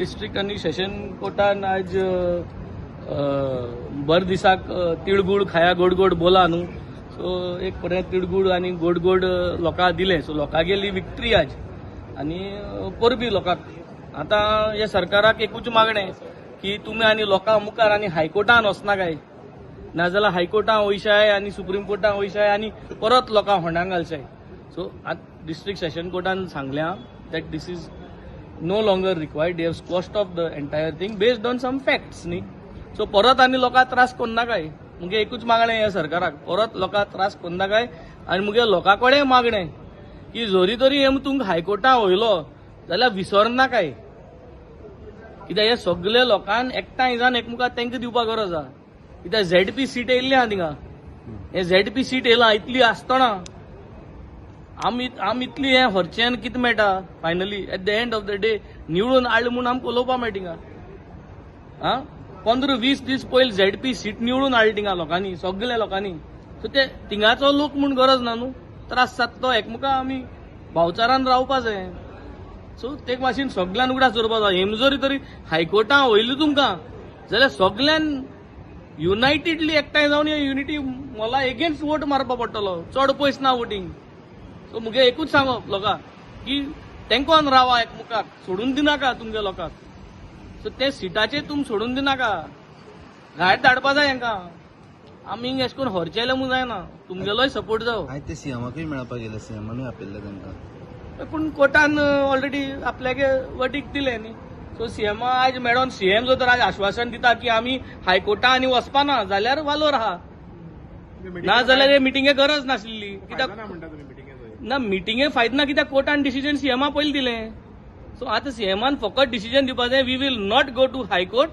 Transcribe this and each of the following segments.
District आणि session कोर्टान आज भर दिसाक तिळगूळ खाया गोड गोड बोला न्हू. सो एक बरें तिळगूळ आनी गोड गोड लोकांक दिलें. सो लोकांक गेली विक्ट्री आज आनी परबी लोकांक. आतां हे सरकाराक एकूच मागणें की तुमी आनी लोकां मुखार आनी हायकोर्टान वचना काय, नाजाल्यार हायकोर्टान वयशाय आनी सुप्रीम कोर्टान वयशाय आनी परत लोकांक होंडाक घालशाय. सो आतां डिस्ट्रिक्ट सेशन कोर्टान सांगल्या that this is no longer required. They have squashed off the entire thing based on some facts न्ही. सो परत आनी लोकांक त्रास करना काय. मुगे एकूच मागणें ह्या सरकाराक, परत लोकांक त्रास करना काय. आनी मुगे लोकां कडेन मागणें की जोरी तरी हे तुमकां हायकोर्टान वयलो जाल्यार विसरना काय. कित्याक हे सगळे लोकांन एकठांय जावन एकमुखार तांकां दिवपाक गरज आहा. कित्याक झेडपी सीट येयल्ली आहा थिंगा. हे झेडपी सीट येयलां इतली आसतना आमी इतली हें हरचें कितें मेळटा finally at the end of the day निवडून हाडलें म्हणून आमकां उलोवपा मेळटा थिंगा. 15-20 दीस पयलीं झेडपी सीट निवडून हाडली थिंगा लोकांनी, सगळ्या लोकांनी. सो ते थिंगाचो लोक म्हूण गरज ना न्हू. त्रास जाता तो एकमुखार आमी भावचारान रावपा जाय. सो ते भाशेन सगळ्यान उगडास करपा जाय. हेम जरी तरी हायकोर्टान वयली तुमकां जाल्यार सगळ्यान युनायटेडली एकठांय जावन युनिटी मला एगेन्स्ट वोट मारपा पडटलो. चड पयस ना वोटींग. सो मुगे एकूच सांगप लोकांक की तेंकोन रावा एकमुखाक, सोडून दिनाका तुमच्या लोकांक. सो ते सिटाचेर तुम सोडून दिनाका, भायर धाडपा जाय हांकां. आमी अशें करून हरचेले म्हूण जायना. तुमगेलोय सपोर्ट जावं. आयज ते सीएमाकूय मेळपाक गेले, सीएमानूय आपयल्ले तांकां. पूण कोर्टान ऑलरेडी आपल्यागे वटीक दिले न्ही. सो सीएम आज मेळोन सीएम जो तर आज आश्वासन दिता की आमी हायकोर्टान आनी वचपाना जाल्यार वालोर आहा. ना जाल्यार हे मिटिंगे गरज नासली. कित्याक ना मिटिंगे फायदो ना, कित्याक कोर्टान डिसिजन सीएमा पयलीं दिलें. सो आतां सीएमान फकत डिसिजन दिवपाक जाय we will not go to high court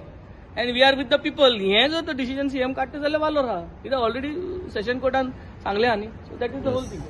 and we are with the people. हें जर डिसिजन सीएम काडटा जाल्यार वालोर आहा. कित्याक ऑलरेडी सेशन कोर्टान सांगलें आहा न्ही. So that is the whole thing.